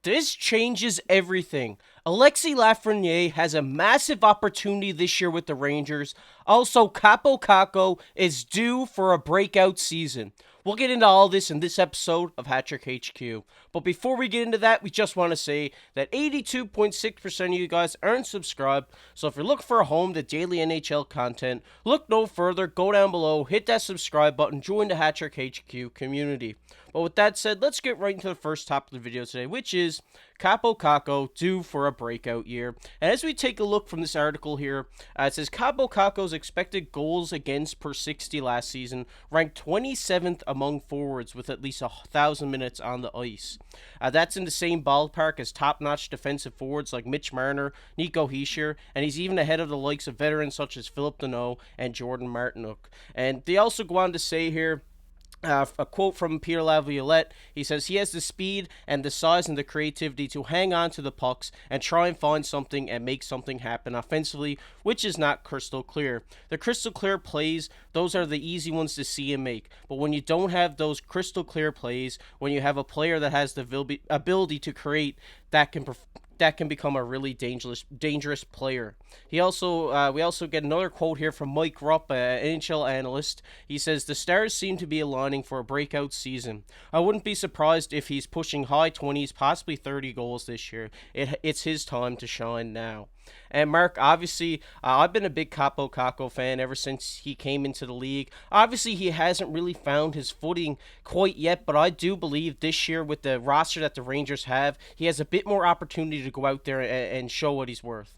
This changes everything. Alexis Lafreniere has a massive opportunity this year with the Rangers. Also, Kappo Kakko is due for a breakout season. We'll get into all this in this episode of Hattrick HQ. But before we get into that, we just want to say that 82.6% of you guys aren't subscribed. So if you're looking for a home to daily NHL content, look no further, go down below, hit that subscribe button, join the Hattrick HQ community. But with that said, let's get right into the first topic of the video today, which is Kappo Kakko due for a breakout year. And as we take a look from this article here, it says Kappo Kakko's expected goals against per 60 last season ranked 27th among forwards with at least 1,000 minutes on the ice. That's in the same ballpark as top-notch defensive forwards like Mitch Marner, Nico Hischier, and he's even ahead of the likes of veterans such as Philip Deneau and Jordan Martinook. And they also go on to say here, a quote from Peter Laviolette, he says, he has the speed and the size and the creativity to hang on to the pucks and try and find something and make something happen offensively, which is not crystal clear. The crystal clear plays, those are the easy ones to see and make. But when you don't have those crystal clear plays, when you have a player that has the ability to create, that can become a really dangerous player. We also get another quote here from Mike Rupp, an NHL analyst. He says, the Stars seem to be aligning for a breakout season. I wouldn't be surprised if he's pushing high 20s, possibly 30 goals this year. It's his time to shine now. And Mark, obviously, I've been a big Kappo Kakko fan ever since he came into the league. Obviously, he hasn't really found his footing quite yet, but I do believe this year with the roster that the Rangers have, he has a bit more opportunity to go out there and show what he's worth.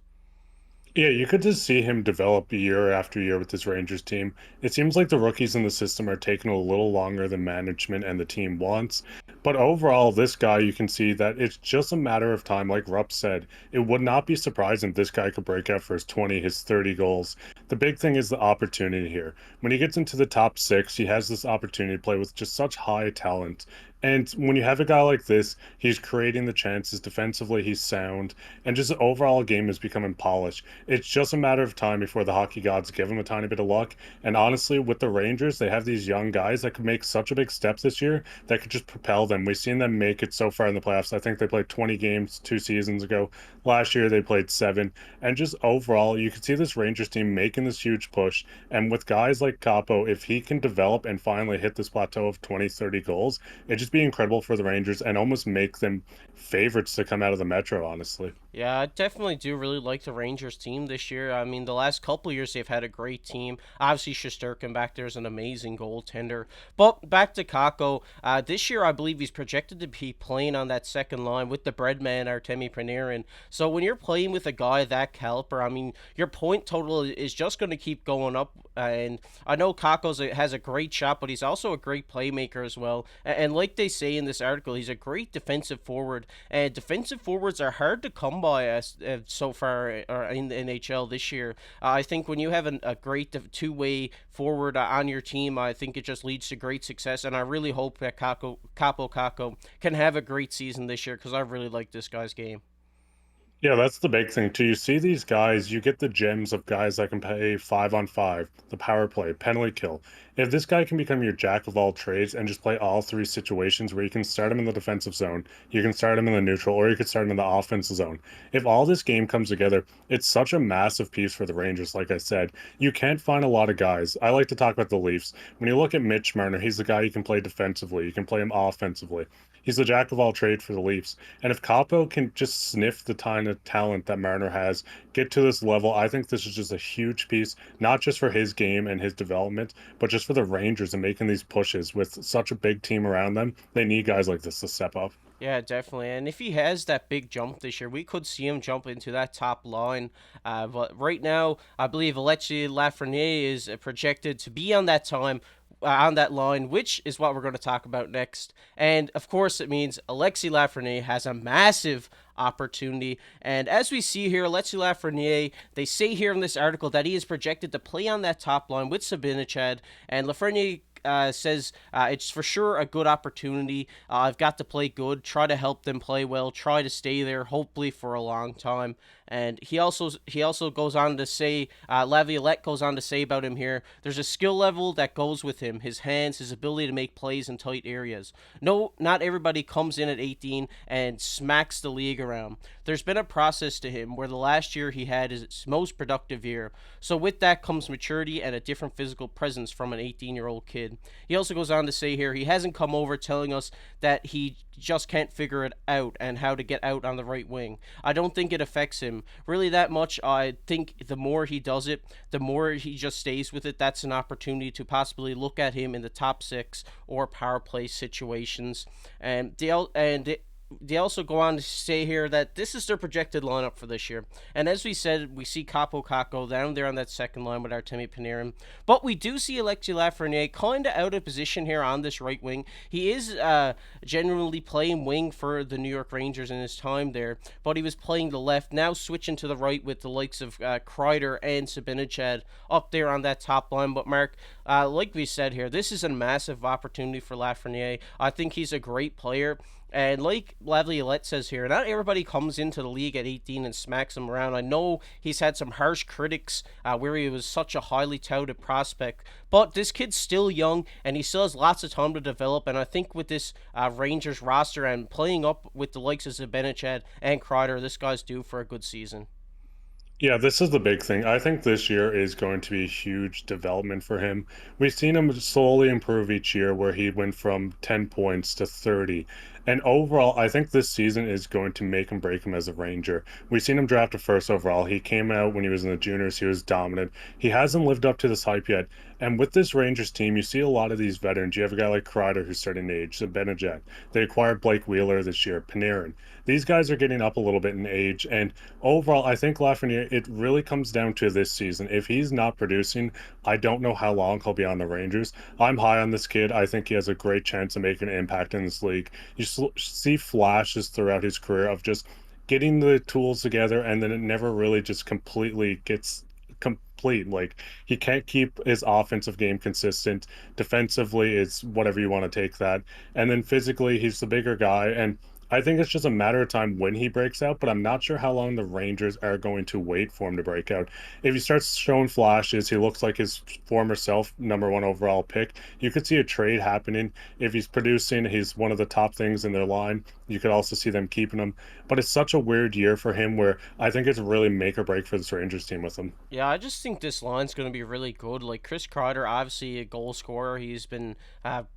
Yeah, you could just see him develop year after year with this Rangers team. It seems like the rookies in the system are taking a little longer than management and the team wants. But overall, this guy, you can see that it's just a matter of time. Like Rupp said, it would not be surprising if this guy could break out for his 20, his 30 goals. The big thing is the opportunity here. When he gets into the top six, he has this opportunity to play with just such high talent. And when you have a guy like this, he's creating the chances defensively, he's sound, and just the overall game is becoming polished. It's just a matter of time before the hockey gods give him a tiny bit of luck. And honestly, with the Rangers, they have these young guys that could make such a big step this year that could just propel them. We've seen them make it so far in the playoffs. I think they played 20 games 2 seasons ago. Last year, they played 7. And just overall, you can see this Rangers team making this huge push. And with guys like Kaapo, if he can develop and finally hit this plateau of 20, 30 goals, it just be incredible for the Rangers and almost make them favorites to come out of the Metro, honestly. Yeah, I definitely do really like the Rangers team this year. I mean, the last couple of years they've had a great team. Obviously, Shesterkin back there is an amazing goaltender. But back to Kakko, this year I believe he's projected to be playing on that second line with the breadman Artemi Panarin. So when you're playing with a guy that caliber, I mean, your point total is just going to keep going up. And I know Kakko has a great shot, but he's also a great playmaker as well. And like they say in this article, he's a great defensive forward. And defensive forwards are hard to come by so far in the NHL this year. I think when you have a great two-way forward on your team, I think it just leads to great success. And I really hope that Kappo Kakko can have a great season this year because I really like this guy's game. Yeah, that's the big thing too. You see these guys, you get the gems of guys that can play 5-on-5, the power play, penalty kill. If this guy can become your jack of all trades and just play all three situations where you can start him in the defensive zone, you can start him in the neutral, or you could start him in the offensive zone. If all this game comes together, it's such a massive piece for the Rangers, like I said. You can't find a lot of guys. I like to talk about the Leafs. When you look at Mitch Marner, he's the guy you can play defensively. You can play him offensively. He's the jack of all trades for the Leafs. And if Kaapo can just sniff the kind of talent that Marner has, get to this level, I think this is just a huge piece, not just for his game and his development, but just for the Rangers and making these pushes with such a big team around them. They need guys like this to step up. Yeah, definitely. And if he has that big jump this year, we could see him jump into that top line. But right now, I believe Alexis Lafreniere is projected to be on that time. On that line, which is what we're going to talk about next. And of course, it means Alexis Lafreniere has a massive opportunity. And as we see here, Alexis Lafreniere, they say here in this article that he is projected to play on that top line with Sabinichad. And Lafreniere says it's for sure a good opportunity. I've got to play good, try to help them play well, try to stay there, hopefully for a long time. And he also goes on to say, Laviolette goes on to say about him here. There's a skill level that goes with him: his hands, his ability to make plays in tight areas. No, not everybody comes in at 18 and smacks the league around. There's been a process to him where the last year he had his most productive year. So with that comes maturity and a different physical presence from an 18-year-old kid. He also goes on to say here he hasn't come over telling us that he just can't figure it out and how to get out on the right wing. I don't think it affects him really that much. I think the more he does it, the more he just stays with it. That's an opportunity to possibly look at him in the top six or power play situations. They also go on to say here that this is their projected lineup for this year. And as we said, we see Kappo Kakko down there on that second line with Artemi Panarin. But we do see Alexis Lafreniere kind of out of position here on this right wing. He is generally playing wing for the New York Rangers in his time there, but he was playing the left, now switching to the right with the likes of Kreider and Zibanejad up there on that top line. But Mark, like we said here, this is a massive opportunity for Lafreniere. I think he's a great player. And like Laviolette says here, not everybody comes into the league at 18 and smacks him around. I know he's had some harsh critics where he was such a highly touted prospect, but this kid's still young and he still has lots of time to develop. And I think with this Rangers roster and playing up with the likes of Zibanejad and Kreider, this guy's due for a good season. Yeah, this is the big thing. I think this year is going to be a huge development for him. We've seen him slowly improve each year, where he went from 10 points to 30. And overall, I think this season is going to make him break him as a Ranger. We've seen him drafted first overall. He came out when he was in the juniors, he was dominant. He hasn't lived up to this hype yet. And with this Rangers team, you see a lot of these veterans. You have a guy like Kreider who's starting to age, Zibanejad. They acquired Blake Wheeler this year, Panarin. These guys are getting up a little bit in age, and overall, I think Lafreniere, it really comes down to this season. If he's not producing, I don't know how long he'll be on the Rangers. I'm high on this kid. I think he has a great chance to make an impact in this league. You see flashes throughout his career of just getting the tools together, and then it never really just completely gets complete. Like, he can't keep his offensive game consistent. Defensively, it's whatever you want to take that. And then physically, he's the bigger guy, and I think it's just a matter of time when he breaks out, but I'm not sure how long the Rangers are going to wait for him to break out. If he starts showing flashes, he looks like his former self, number one overall pick. You could see a trade happening. If he's producing, he's one of the top things in their line. You could also see them keeping him. But it's such a weird year for him where I think it's really make or break for this Rangers team with him. Yeah, I just think this line's going to be really good. Like Chris Kreider, obviously a goal scorer. He's been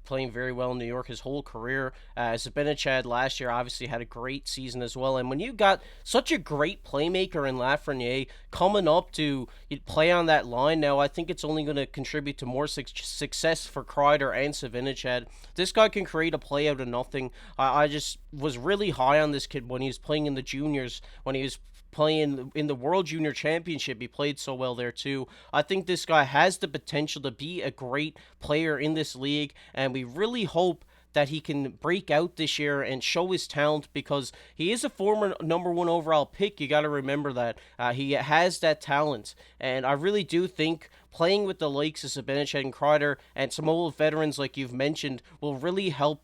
playing very well in New York his whole career. Zibanejad last year obviously had a great season as well. And when you got such a great playmaker in Lafreniere coming up to play on that line now, I think it's only going to contribute to more success for Kreider and Zibanejad. This guy can create a play out of nothing. I just was really high on this kid when he was playing in the juniors, when he was playing in the World Junior Championship. He played so well there too. I think this guy has the potential to be a great player in this league, and we really hope that he can break out this year and show his talent because he is a former number one overall pick. You got to remember that. He has that talent, and I really do think playing with the likes of Zibanejad and Kreider and some old veterans like you've mentioned will really help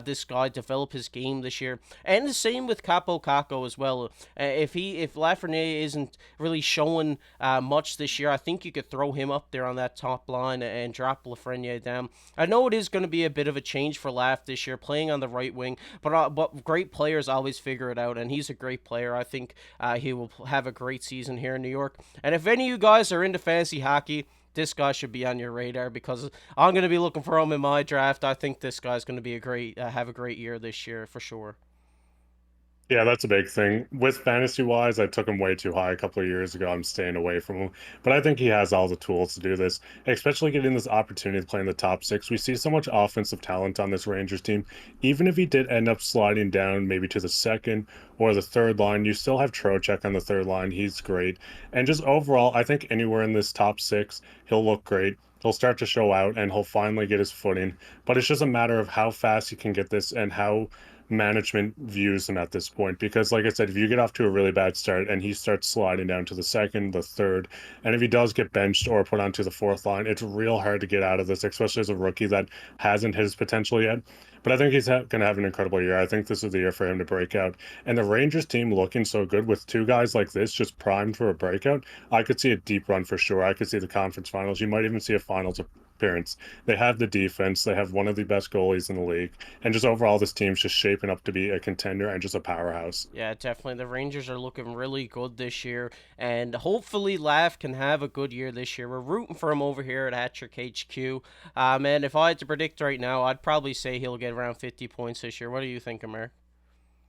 this guy develop his game this year. And the same with Kappo Kakko as well. If Lafreniere isn't really showing much this year, I think you could throw him up there on that top line and drop Lafreniere down. I know it is going to be a bit of a change for Laf this year, playing on the right wing, but great players always figure it out, and he's a great player. I think he will have a great season here in New York. And if any of you guys are into fantasy hockey, this guy should be on your radar because I'm going to be looking for him in my draft. I think this guy's going to be have a great year this year for sure. Yeah, that's a big thing. With fantasy wise, I took him way too high a couple of years ago. I'm staying away from him. But I think he has all the tools to do this, especially getting this opportunity to play in the top six. We see so much offensive talent on this Rangers team. Even if he did end up sliding down maybe to the second or the third line, you still have Trocheck on the third line. He's great. And just overall, I think anywhere in this top six, he'll look great. He'll start to show out and he'll finally get his footing. But it's just a matter of how fast he can get this and how management views him at this point. Because, like I said, if you get off to a really bad start and he starts sliding down to the second, the third, and if he does get benched or put onto the fourth line, it's real hard to get out of this, especially as a rookie that hasn't hit his potential yet. But I think he's going to have an incredible year. I think this is the year for him to break out. And the Rangers team looking so good with two guys like this, just primed for a breakout, I could see a deep run for sure. I could see the conference finals. You might even see a finals appearance. They have the defense. They have one of the best goalies in the league. And just overall, this team's just shaping up to be a contender and just a powerhouse. Yeah, definitely. The Rangers are looking really good this year, and hopefully Laf can have a good year this year. We're rooting for him over here at Hattrick HQ. Man, if I had to predict right now, I'd probably say he'll get around 50 points this year. What do you think, Amir?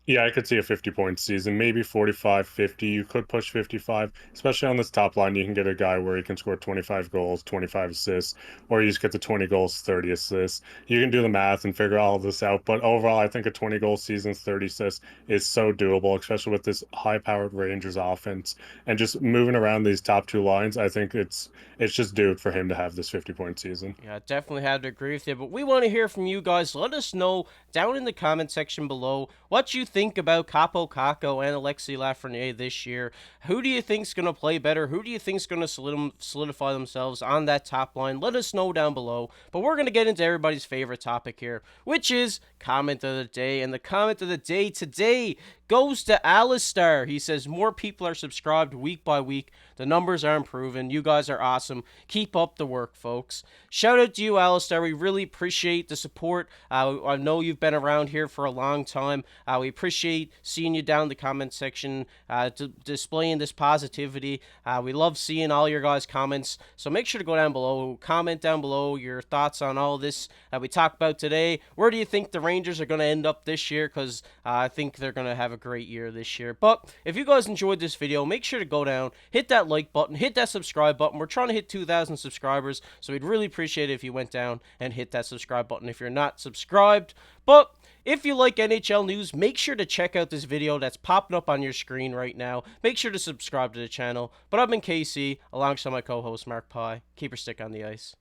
Yeah, I could see a 50-point season, maybe 45, 50. You could push 55, especially on this top line. You can get a guy where he can score 25 goals, 25 assists, or you just get the 20 goals, 30 assists. You can do the math and figure all of this out. But overall, I think a 20-goal season, 30 assists is so doable, especially with this high-powered Rangers offense. And just moving around these top two lines, I think it's just due for him to have this 50-point season. Yeah, definitely have to agree with you. But we want to hear from you guys. Let us know down in the comment section below what you think about Kappo Kakko and Alexis Lafreniere this year. Who do you think's going to play better? Who do you think's going to solidify themselves on that top line? Let us know down below. But we're going to get into everybody's favorite topic here, which is comment of the day. And the comment of the day today goes to Alistair. He says, more people are subscribed week by week. The numbers are improving. You guys are awesome. Keep up the work, folks. Shout out to you, Alistair. We really appreciate the support. I know you've been around here for a long time. We appreciate seeing you down in the comment section, displaying this positivity. We love seeing all your guys' comments. So make sure to go down below, comment down below your thoughts on all this that we talked about today. Where do you think the Rangers are going to end up this year? Because I think they're going to have a great year this year. But if you guys enjoyed this video, make sure to go down, hit that like button, hit that subscribe button. We're trying to hit 2,000 subscribers, so we'd really appreciate it if you went down and hit that subscribe button if you're not subscribed. But if you like NHL news, make sure to check out this video that's popping up on your screen right now. Make sure to subscribe to the channel. But I've been KC, alongside my co-host Mark Pye. Keep your stick on the ice.